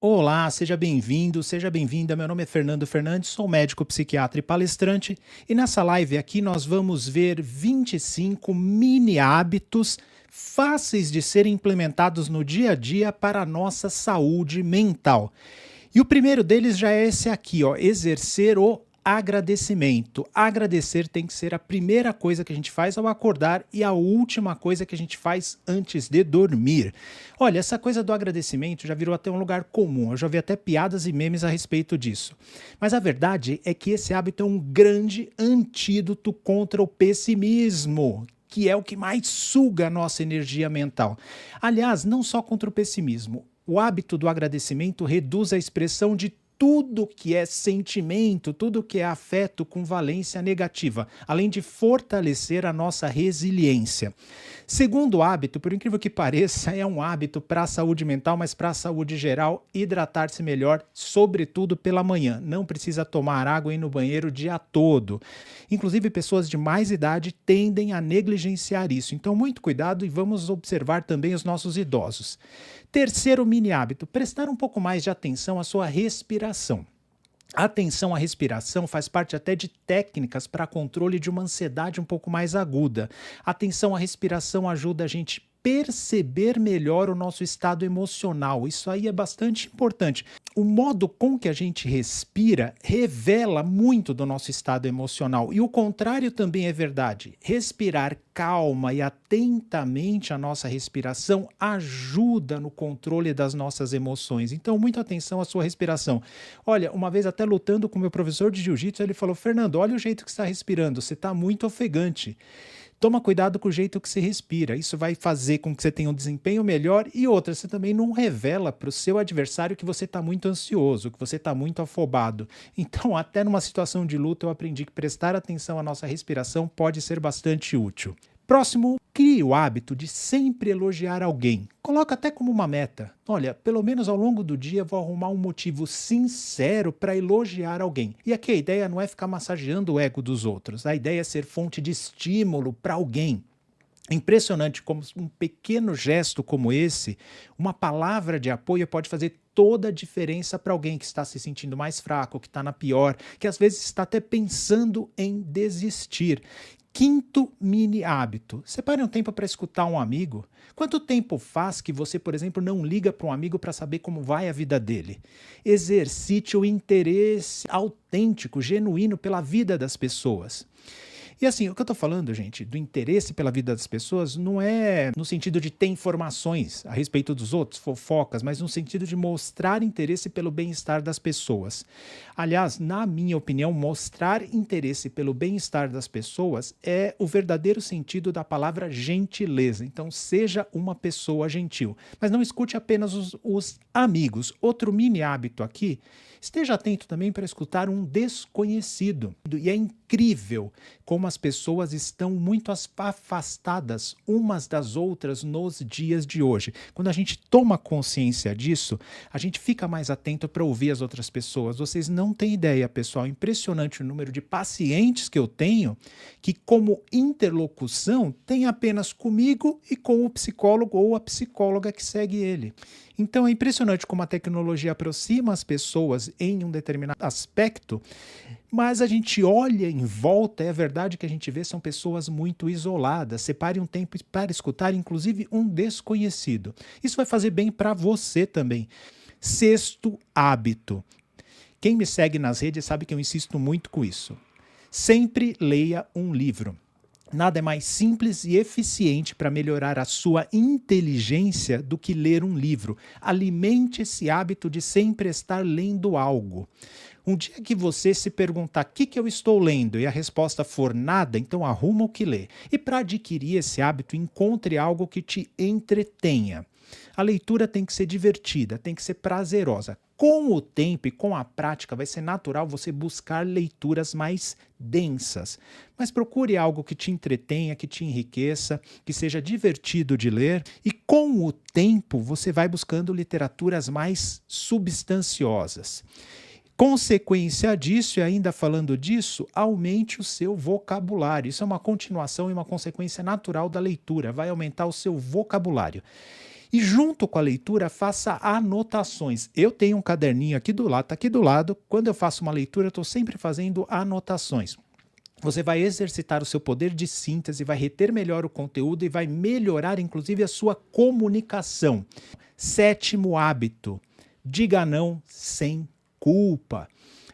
Olá, seja bem-vindo, seja bem-vinda. Meu nome é Fernando Fernandes, sou médico psiquiatra e palestrante, e nessa live aqui nós vamos ver 25 mini hábitos fáceis de serem implementados no dia a dia para a nossa saúde mental. E o primeiro deles já é esse aqui, ó, exercer o agradecimento. Agradecer tem que ser a primeira coisa que a gente faz ao acordar e a última coisa que a gente faz antes de dormir. Olha, essa coisa do agradecimento já virou até um lugar comum. Eu já vi até piadas e memes a respeito disso. Mas a verdade é que esse hábito é um grande antídoto contra o pessimismo, que é o que mais suga a nossa energia mental. Aliás, não só contra o pessimismo. O hábito do agradecimento reduz a expressão de tudo que é sentimento, tudo que é afeto com valência negativa, além de fortalecer a nossa resiliência. Segundo hábito, por incrível que pareça, é um hábito para a saúde mental, mas para a saúde geral, hidratar-se melhor, sobretudo pela manhã. Não precisa tomar água e ir no banheiro o dia todo. Inclusive, pessoas de mais idade tendem a negligenciar isso. Então, muito cuidado e vamos observar também os nossos idosos. Terceiro mini hábito, prestar um pouco mais de atenção à sua respiração. A atenção à respiração faz parte até de técnicas para controle de uma ansiedade um pouco mais aguda. A atenção à respiração ajuda a gente perceber melhor o nosso estado emocional. Isso aí é bastante importante. O modo com que a gente respira revela muito do nosso estado emocional. E o contrário também é verdade. Respirar calma e atentamente a nossa respiração ajuda no controle das nossas emoções. Então, muita atenção à sua respiração. Olha, uma vez até lutando com meu professor de jiu-jitsu, ele falou: Fernando, olha o jeito que você está respirando, você está muito ofegante. Toma cuidado com o jeito que você respira. Isso vai fazer com que você tenha um desempenho melhor e outra, você também não revela para o seu adversário que você está muito ansioso, que você está muito afobado. Então, até numa situação de luta, eu aprendi que prestar atenção à nossa respiração pode ser bastante útil. Próximo, crie o hábito de sempre elogiar alguém. Coloca até como uma meta. Olha, pelo menos ao longo do dia vou arrumar um motivo sincero para elogiar alguém. E aqui a ideia não é ficar massageando o ego dos outros. A ideia é ser fonte de estímulo para alguém. É impressionante como um pequeno gesto como esse, uma palavra de apoio pode fazer toda a diferença para alguém que está se sentindo mais fraco, que está na pior, que às vezes está até pensando em desistir. Quinto mini hábito. Separe um tempo para escutar um amigo. Quanto tempo faz que você, por exemplo, não liga para um amigo para saber como vai a vida dele? Exercite o interesse autêntico, genuíno pela vida das pessoas. E assim, o que eu estou falando, gente, do interesse pela vida das pessoas não é no sentido de ter informações a respeito dos outros, fofocas, mas no sentido de mostrar interesse pelo bem-estar das pessoas. Aliás, na minha opinião, mostrar interesse pelo bem-estar das pessoas é o verdadeiro sentido da palavra gentileza. Então, seja uma pessoa gentil. Mas não escute apenas os amigos. Outro mini hábito aqui, esteja atento também para escutar um desconhecido. E é incrível como as pessoas estão muito afastadas umas das outras nos dias de hoje. Quando a gente toma consciência disso, a gente fica mais atento para ouvir as outras pessoas. Vocês não têm ideia, pessoal, impressionante o número de pacientes que eu tenho que, como interlocução, tem apenas comigo e com o psicólogo ou a psicóloga que segue ele. Então é impressionante como a tecnologia aproxima as pessoas em um determinado aspecto, mas a gente olha em volta, é verdade que a gente vê são pessoas muito isoladas. Separe um tempo para escutar, inclusive um desconhecido. Isso vai fazer bem para você também. Sexto hábito. Quem me segue nas redes sabe que eu insisto muito com isso. Sempre leia um livro. Nada é mais simples e eficiente para melhorar a sua inteligência do que ler um livro. Alimente esse hábito de sempre estar lendo algo. Um dia que você se perguntar o que eu estou lendo e a resposta for nada, então arruma o que ler. E para adquirir esse hábito, encontre algo que te entretenha. A leitura tem que ser divertida, tem que ser prazerosa. Com o tempo e com a prática, vai ser natural você buscar leituras mais densas. Mas procure algo que te entretenha, que te enriqueça, que seja divertido de ler. E com o tempo, você vai buscando literaturas mais substanciosas. Consequência disso, e ainda falando disso, aumente o seu vocabulário. Isso é uma continuação e uma consequência natural da leitura. Vai aumentar o seu vocabulário. E junto com a leitura, faça anotações. Eu tenho um caderninho aqui do lado, está aqui do lado. Quando eu faço uma leitura, eu estou sempre fazendo anotações. Você vai exercitar o seu poder de síntese, vai reter melhor o conteúdo e vai melhorar, inclusive, a sua comunicação. 7º hábito: diga não sem culpa.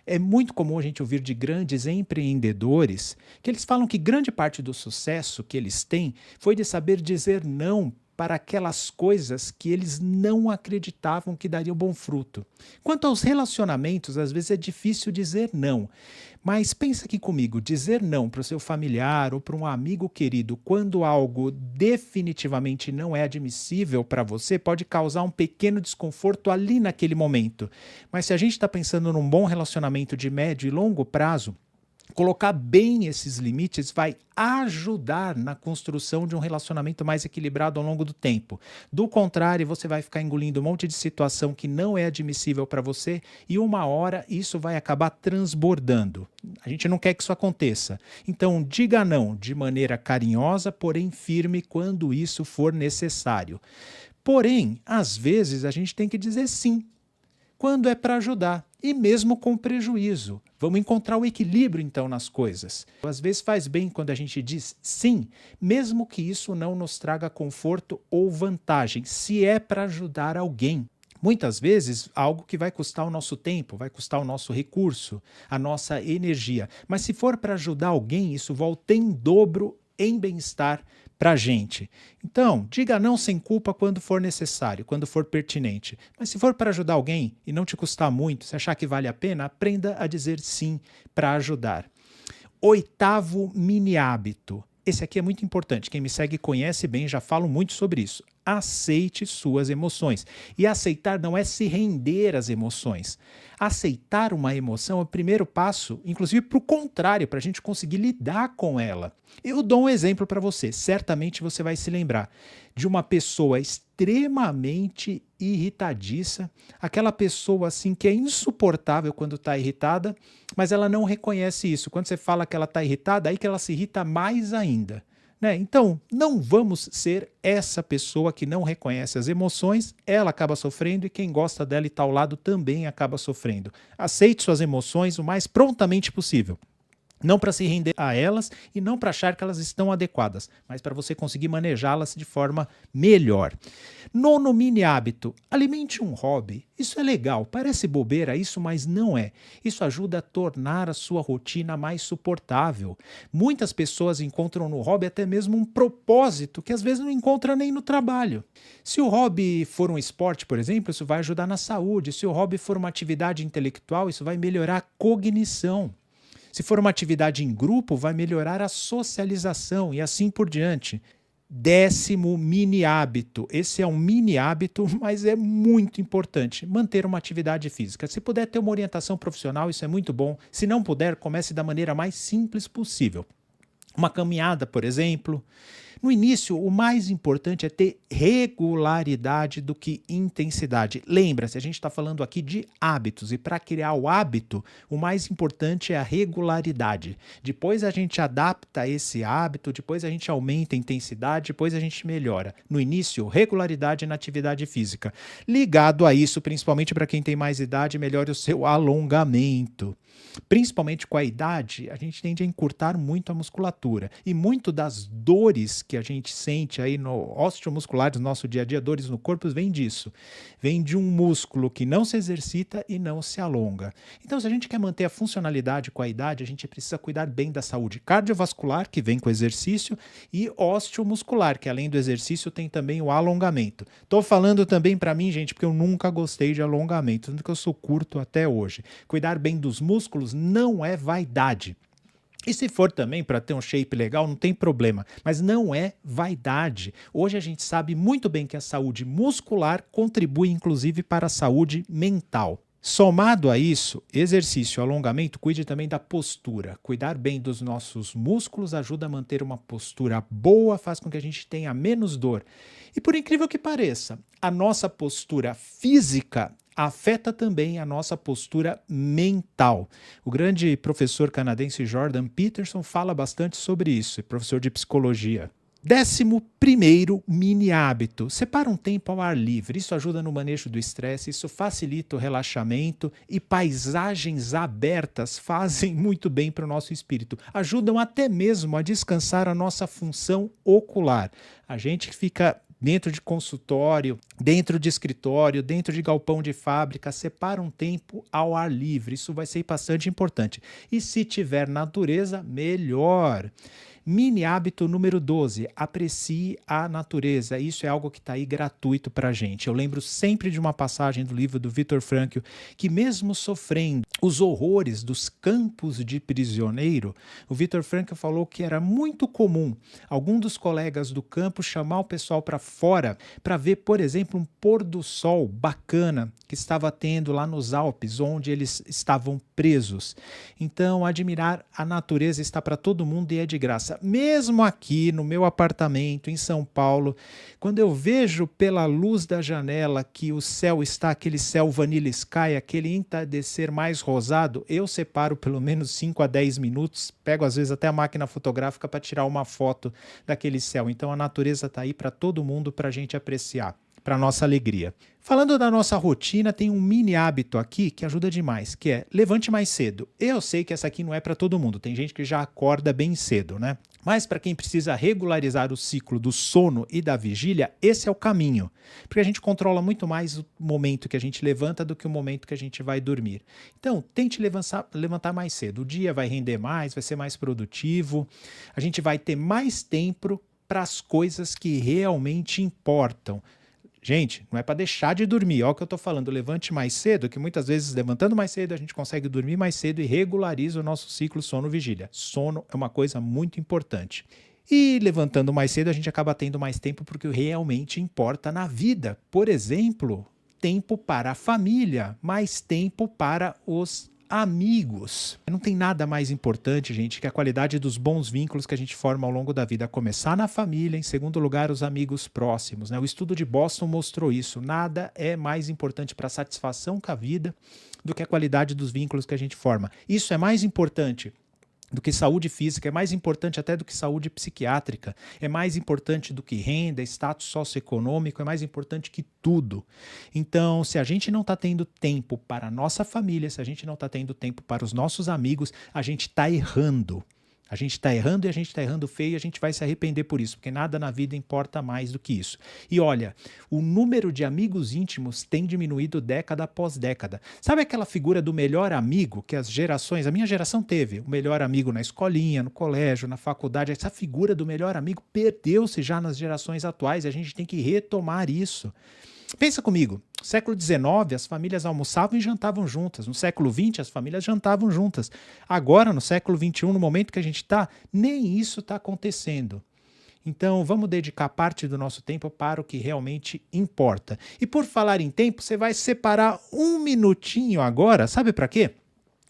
É muito comum a gente ouvir de grandes empreendedores que eles falam que grande parte do sucesso que eles têm foi de saber dizer não para aquelas coisas que eles não acreditavam que dariam bom fruto. Quanto aos relacionamentos, às vezes é difícil dizer não. Mas pensa aqui comigo, dizer não para o seu familiar ou para um amigo querido quando algo definitivamente não é admissível para você pode causar um pequeno desconforto ali naquele momento. Mas se a gente está pensando num bom relacionamento de médio e longo prazo, colocar bem esses limites vai ajudar na construção de um relacionamento mais equilibrado ao longo do tempo. Do contrário, você vai ficar engolindo um monte de situação que não é admissível para você e uma hora isso vai acabar transbordando. A gente não quer que isso aconteça. Então, diga não de maneira carinhosa, porém firme quando isso for necessário. Porém, às vezes a gente tem que dizer sim quando é para ajudar, e mesmo com prejuízo. Vamos encontrar o equilíbrio, então, nas coisas. Às vezes faz bem quando a gente diz sim, mesmo que isso não nos traga conforto ou vantagem, se é para ajudar alguém. Muitas vezes, algo que vai custar o nosso tempo, vai custar o nosso recurso, a nossa energia. Mas se for para ajudar alguém, isso volta em dobro em bem-estar para a gente. Então, diga não sem culpa quando for necessário, quando for pertinente. Mas se for para ajudar alguém e não te custar muito, se achar que vale a pena, aprenda a dizer sim para ajudar. 8º mini hábito. Esse aqui é muito importante. Quem me segue conhece bem, já falo muito sobre isso. Aceite suas emoções. E aceitar não é se render às emoções. Aceitar uma emoção é o primeiro passo, inclusive para o contrário, para a gente conseguir lidar com ela. Eu dou um exemplo para você. Certamente você vai se lembrar de uma pessoa extremamente irritadiça, aquela pessoa assim que é insuportável quando está irritada, mas ela não reconhece isso. Quando você fala que ela está irritada, aí que ela se irrita mais ainda. Né? Então, não vamos ser essa pessoa que não reconhece as emoções, ela acaba sofrendo e quem gosta dela e está ao lado também acaba sofrendo. Aceite suas emoções o mais prontamente possível. Não para se render a elas e não para achar que elas estão adequadas, mas para você conseguir manejá-las de forma melhor. 9º mini hábito: alimente um hobby. Isso é legal, parece bobeira isso, mas não é. Isso ajuda a tornar a sua rotina mais suportável. Muitas pessoas encontram no hobby até mesmo um propósito que às vezes não encontra nem no trabalho. Se o hobby for um esporte, por exemplo, isso vai ajudar na saúde. Se o hobby for uma atividade intelectual, isso vai melhorar a cognição. Se for uma atividade em grupo, vai melhorar a socialização e assim por diante. 10º mini hábito. Esse é um mini hábito, mas é muito importante. Manter uma atividade física. Se puder ter uma orientação profissional, isso é muito bom. Se não puder, comece da maneira mais simples possível. Uma caminhada, por exemplo. No início, o mais importante é ter regularidade do que intensidade. Lembra-se, a gente está falando aqui de hábitos e para criar o hábito, o mais importante é a regularidade. Depois a gente adapta esse hábito, depois a gente aumenta a intensidade, depois a gente melhora. No início, regularidade na atividade física. Ligado a isso, principalmente para quem tem mais idade, melhore o seu alongamento. Principalmente com a idade, a gente tende a encurtar muito a musculatura. E muito das dores que a gente sente aí no osteomuscular do nosso dia a dia, dores no corpo, vem disso. Vem de um músculo que não se exercita e não se alonga. Então, se a gente quer manter a funcionalidade com a idade, a gente precisa cuidar bem da saúde cardiovascular, que vem com o exercício, e osteomuscular, que além do exercício tem também o alongamento. Estou falando também para mim, gente, porque eu nunca gostei de alongamento, tanto que eu sou curto até hoje. Cuidar bem dos músculos não é vaidade. E se for também para ter um shape legal, não tem problema, mas não é vaidade. Hoje a gente sabe muito bem que a saúde muscular contribui inclusive para a saúde mental. Somado a isso, exercício e alongamento, cuide também da postura. Cuidar bem dos nossos músculos ajuda a manter uma postura boa, faz com que a gente tenha menos dor. E por incrível que pareça, a nossa postura física afeta também a nossa postura mental. O grande professor canadense Jordan Peterson fala bastante sobre isso, é professor de psicologia. 11º mini hábito, separa um tempo ao ar livre. Isso ajuda no manejo do estresse, isso facilita o relaxamento e paisagens abertas fazem muito bem para o nosso espírito. Ajudam até mesmo a descansar a nossa função ocular. A gente que fica dentro de consultório, dentro de escritório, dentro de galpão de fábrica, separa um tempo ao ar livre. Isso vai ser bastante importante. E se tiver natureza, melhor. Mini hábito número 12, aprecie a natureza. Isso é algo que está aí gratuito para a gente. Eu lembro sempre de uma passagem do livro do Viktor Frankl, que mesmo sofrendo os horrores dos campos de prisioneiro, o Viktor Frankl falou que era muito comum algum dos colegas do campo chamar o pessoal para fora para ver, por exemplo, um pôr do sol bacana que estava tendo lá nos Alpes, onde eles estavam presos. Então, admirar a natureza está para todo mundo e é de graça. Mesmo aqui no meu apartamento em São Paulo, quando eu vejo pela luz da janela que o céu está aquele céu vanilla sky, aquele entardecer mais rosado, eu separo pelo menos 5 a 10 minutos, pego às vezes até a máquina fotográfica para tirar uma foto daquele céu. Então a natureza está aí para todo mundo, para a gente apreciar, para nossa alegria. Falando da nossa rotina, tem um mini hábito aqui que ajuda demais, que é levante mais cedo. Eu sei que essa aqui não é para todo mundo, tem gente que já acorda bem cedo, né? Mas para quem precisa regularizar o ciclo do sono e da vigília, esse é o caminho. Porque a gente controla muito mais o momento que a gente levanta do que o momento que a gente vai dormir. Então, tente levantar mais cedo. O dia vai render mais, vai ser mais produtivo, a gente vai ter mais tempo para as coisas que realmente importam. Gente, não é para deixar de dormir, olha o que eu estou falando, levante mais cedo, que muitas vezes levantando mais cedo a gente consegue dormir mais cedo e regulariza o nosso ciclo sono-vigília. Sono é uma coisa muito importante. E levantando mais cedo a gente acaba tendo mais tempo porque realmente importa na vida. Por exemplo, tempo para a família, mais tempo para os amigos. Não tem nada mais importante, gente, que a qualidade dos bons vínculos que a gente forma ao longo da vida. A começar na família, em segundo lugar, os amigos próximos, né? O estudo de Boston mostrou isso. Nada é mais importante para a satisfação com a vida do que a qualidade dos vínculos que a gente forma. Isso é mais importante do que saúde física, é mais importante até do que saúde psiquiátrica, é mais importante do que renda, status socioeconômico, é mais importante que tudo. Então, se a gente não está tendo tempo para a nossa família, se a gente não está tendo tempo para os nossos amigos, a gente está errando. A gente está errando e a gente está errando feio e a gente vai se arrepender por isso, porque nada na vida importa mais do que isso. E olha, o número de amigos íntimos tem diminuído década após década. Sabe aquela figura do melhor amigo que as gerações, a minha geração teve, o melhor amigo na escolinha, no colégio, na faculdade, essa figura do melhor amigo perdeu-se já nas gerações atuais e a gente tem que retomar isso. Pensa comigo, no século XIX as famílias almoçavam e jantavam juntas, no século XX as famílias jantavam juntas. Agora, no século XXI, no momento que a gente está, nem isso está acontecendo. Então, vamos dedicar parte do nosso tempo para o que realmente importa. E por falar em tempo, você vai separar um minutinho agora, sabe para quê?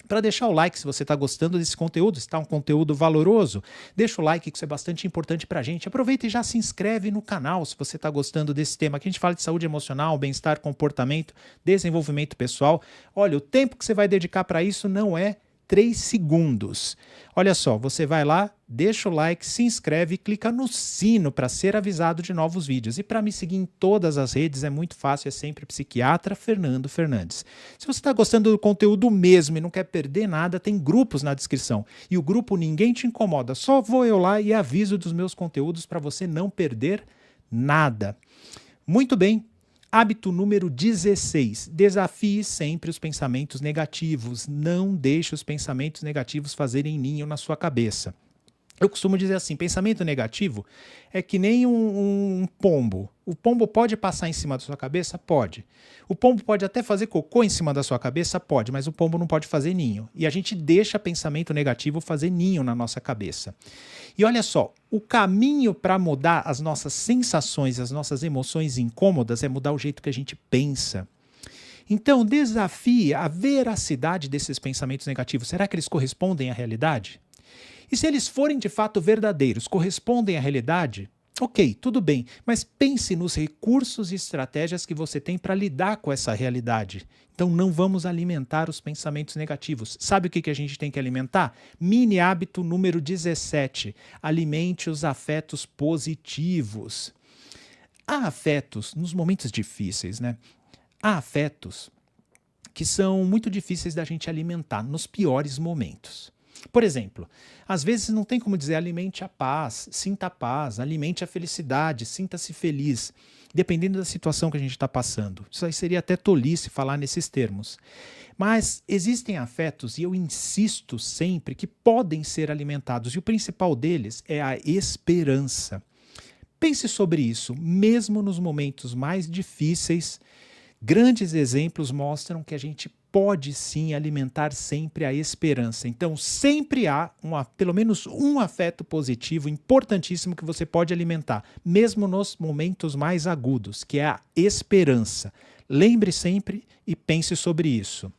Para deixar o like se você está gostando desse conteúdo, se está um conteúdo valoroso, deixa o like que isso é bastante importante para a gente. Aproveita e já se inscreve no canal se você está gostando desse tema. Aqui a gente fala de saúde emocional, bem-estar, comportamento, desenvolvimento pessoal. Olha, o tempo que você vai dedicar para isso não é 3 segundos. Olha só, você vai lá, deixa o like, se inscreve e clica no sino para ser avisado de novos vídeos. E para me seguir em todas as redes é muito fácil, é sempre Psiquiatra Fernando Fernandes. Se você está gostando do conteúdo mesmo e não quer perder nada, tem grupos na descrição. E o grupo Ninguém Te Incomoda, só vou eu lá e aviso dos meus conteúdos para você não perder nada. Muito bem. Hábito número 16. Desafie sempre os pensamentos negativos. Não deixe os pensamentos negativos fazerem ninho na sua cabeça. Eu costumo dizer assim, pensamento negativo é que nem um pombo. O pombo pode passar em cima da sua cabeça? Pode. O pombo pode até fazer cocô em cima da sua cabeça? Pode, mas o pombo não pode fazer ninho. E a gente deixa pensamento negativo fazer ninho na nossa cabeça. E olha só, o caminho para mudar as nossas sensações, as nossas emoções incômodas é mudar o jeito que a gente pensa. Então, desafie a veracidade desses pensamentos negativos. Será que eles correspondem à realidade? E se eles forem de fato verdadeiros, correspondem à realidade, Ok, tudo bem, mas pense nos recursos e estratégias que você tem para lidar com essa realidade. Então não vamos alimentar os pensamentos negativos. Sabe o que a gente tem que alimentar? Mini hábito número 17. Alimente os afetos positivos. Há afetos nos momentos difíceis, né? Há afetos que são muito difíceis da gente alimentar nos piores momentos. Por exemplo, às vezes não tem como dizer alimente a paz, alimente a felicidade, sinta-se feliz, dependendo da situação que a gente está passando. Isso aí seria até tolice falar nesses termos. Mas existem afetos, e eu insisto sempre, que podem ser alimentados, e o principal deles é a esperança. Pense sobre isso, mesmo nos momentos mais difíceis. Grandes exemplos mostram que a gente pode sim alimentar sempre a esperança. Então, sempre há pelo menos um afeto positivo importantíssimo que você pode alimentar, mesmo nos momentos mais agudos, que é a esperança. Lembre sempre e pense sobre isso.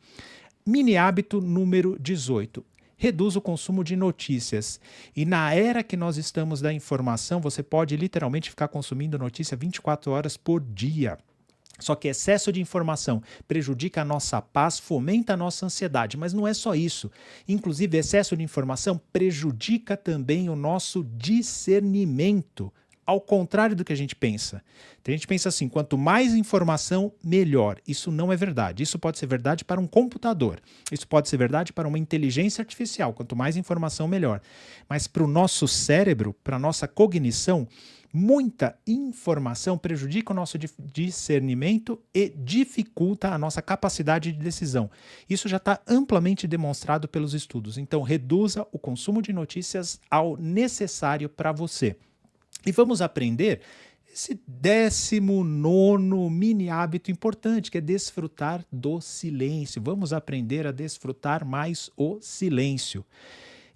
Mini hábito número 18. Reduz o consumo de notícias. E na era que nós estamos da informação, você pode literalmente ficar consumindo notícia 24 horas por dia. Só que excesso de informação prejudica a nossa paz, fomenta a nossa ansiedade, mas não é só isso. Inclusive, excesso de informação prejudica também o nosso discernimento, ao contrário do que a gente pensa. A gente pensa assim, quanto mais informação, melhor. Isso não é verdade. Isso pode ser verdade para um computador. Isso pode ser verdade para uma inteligência artificial. Quanto mais informação, melhor. Mas para o nosso cérebro, para a nossa cognição, muita informação prejudica o nosso discernimento e dificulta a nossa capacidade de decisão. Isso já está amplamente demonstrado pelos estudos. Então, reduza o consumo de notícias ao necessário para você. E vamos aprender esse 19º mini hábito importante, que é desfrutar do silêncio. Vamos aprender a desfrutar mais o silêncio.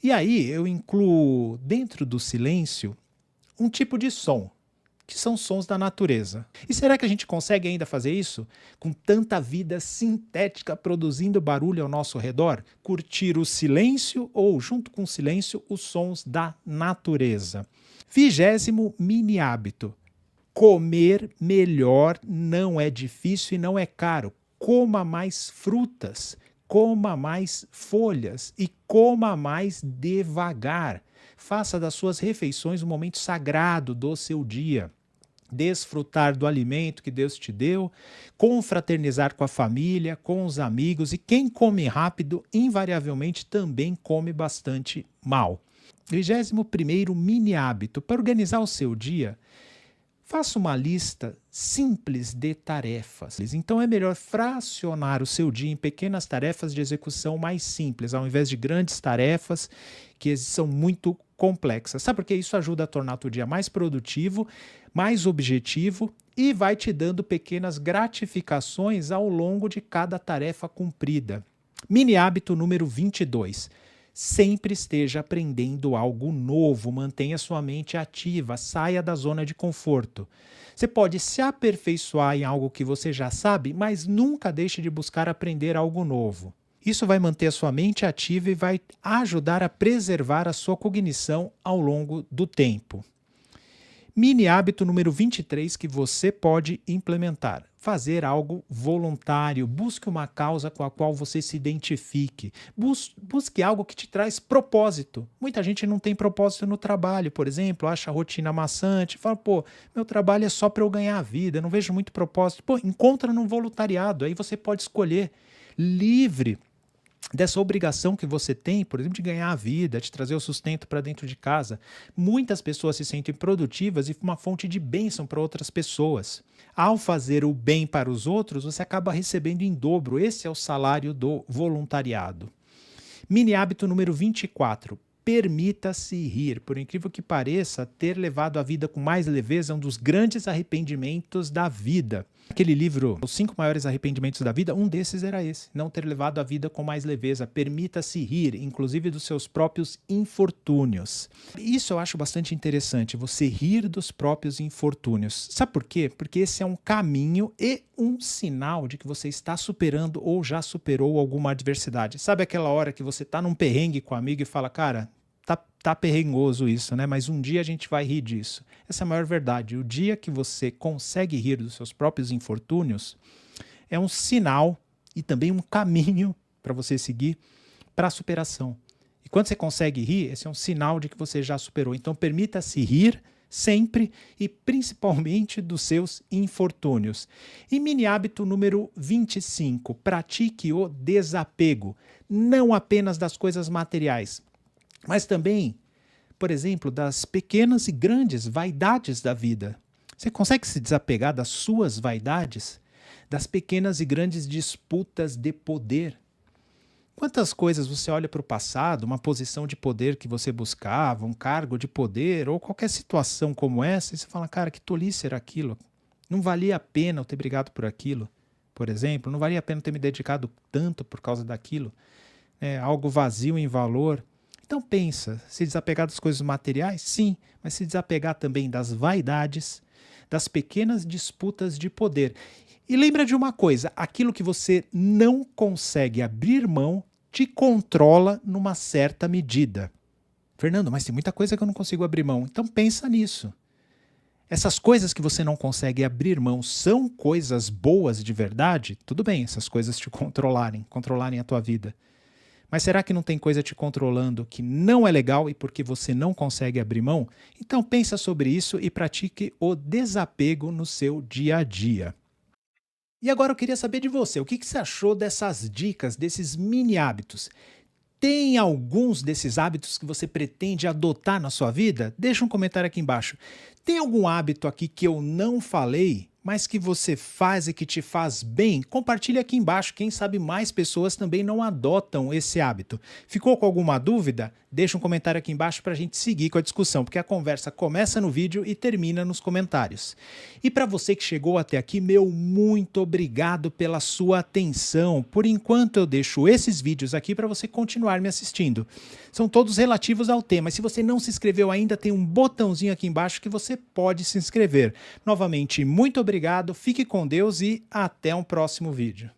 E aí eu incluo dentro do silêncio um tipo de som, que são sons da natureza. E será que a gente consegue ainda fazer isso? Com tanta vida sintética produzindo barulho ao nosso redor? Curtir o silêncio ou, junto com o silêncio, os sons da natureza. 20º mini hábito. Comer melhor não é difícil e não é caro. Coma mais frutas, coma mais folhas e coma mais devagar. Faça das suas refeições um momento sagrado do seu dia. Desfrutar do alimento que Deus te deu, confraternizar com a família, com os amigos, e quem come rápido, invariavelmente também come bastante mal. 21º mini hábito. Para organizar o seu dia, faça uma lista simples de tarefas. Então é melhor fracionar o seu dia em pequenas tarefas de execução mais simples, ao invés de grandes tarefas que são muito complexas. Sabe por quê? Isso ajuda a tornar o seu dia mais produtivo, mais objetivo e vai te dando pequenas gratificações ao longo de cada tarefa cumprida. Mini hábito número 22. Sempre esteja aprendendo algo novo, mantenha sua mente ativa, saia da zona de conforto. Você pode se aperfeiçoar em algo que você já sabe, mas nunca deixe de buscar aprender algo novo. Isso vai manter a sua mente ativa e vai ajudar a preservar a sua cognição ao longo do tempo. Mini hábito número 23 que você pode implementar. Fazer algo voluntário. Busque uma causa com a qual você se identifique. Busque algo que te traz propósito. Muita gente não tem propósito no trabalho, por exemplo, acha a rotina maçante, fala, meu trabalho é só para eu ganhar a vida, eu não vejo muito propósito. Encontra no voluntariado, aí você pode escolher, livre dessa obrigação que você tem, por exemplo, de ganhar a vida, de trazer o sustento para dentro de casa. Muitas pessoas se sentem produtivas e uma fonte de bênção para outras pessoas. Ao fazer o bem para os outros, você acaba recebendo em dobro. Esse é o salário do voluntariado. Mini hábito número 24. Permita-se rir. Por incrível que pareça, ter levado a vida com mais leveza é um dos grandes arrependimentos da vida. Aquele livro, Os 5 Maiores Arrependimentos da Vida, um desses era esse. Não ter levado a vida com mais leveza. Permita-se rir, inclusive dos seus próprios infortúnios. Isso eu acho bastante interessante, você rir dos próprios infortúnios. Sabe por quê? Porque esse é um caminho e um sinal de que você está superando ou já superou alguma adversidade. Sabe aquela hora que você está num perrengue com um amigo e fala, cara, tá perrengoso isso, né? Mas um dia a gente vai rir disso. Essa é a maior verdade. O dia que você consegue rir dos seus próprios infortúnios é um sinal e também um caminho para você seguir para a superação. E quando você consegue rir, esse é um sinal de que você já superou. Então permita-se rir sempre e principalmente dos seus infortúnios. E mini hábito número 25, pratique o desapego, não apenas das coisas materiais, mas também, por exemplo, das pequenas e grandes vaidades da vida. Você consegue se desapegar das suas vaidades? Das pequenas e grandes disputas de poder? Quantas coisas você olha para o passado, uma posição de poder que você buscava, um cargo de poder, ou qualquer situação como essa, e você fala, cara, que tolice era aquilo. Não valia a pena eu ter brigado por aquilo, por exemplo. Não valia a pena eu ter me dedicado tanto por causa daquilo. É algo vazio em valor. Então pensa, se desapegar das coisas materiais? Sim, mas se desapegar também das vaidades, das pequenas disputas de poder. E lembra de uma coisa, aquilo que você não consegue abrir mão te controla numa certa medida. Fernando, mas tem muita coisa que eu não consigo abrir mão. Então pensa nisso. Essas coisas que você não consegue abrir mão são coisas boas de verdade? Tudo bem, essas coisas te controlarem a tua vida. Mas será que não tem coisa te controlando que não é legal e porque você não consegue abrir mão? Então pensa sobre isso e pratique o desapego no seu dia a dia. E agora eu queria saber de você, o que você achou dessas dicas, desses mini hábitos? Tem alguns desses hábitos que você pretende adotar na sua vida? Deixa um comentário aqui embaixo. Tem algum hábito aqui que eu não falei, mas que você faz e que te faz bem? Compartilha aqui embaixo, quem sabe mais pessoas também não adotam esse hábito. Ficou com alguma dúvida? Deixa um comentário aqui embaixo para a gente seguir com a discussão, porque a conversa começa no vídeo e termina nos comentários. E para você que chegou até aqui, meu muito obrigado pela sua atenção. Por enquanto eu deixo esses vídeos aqui para você continuar me assistindo. São todos relativos ao tema. E se você não se inscreveu ainda, tem um botãozinho aqui embaixo que você pode se inscrever. Novamente, muito obrigado, fique com Deus e até um próximo vídeo.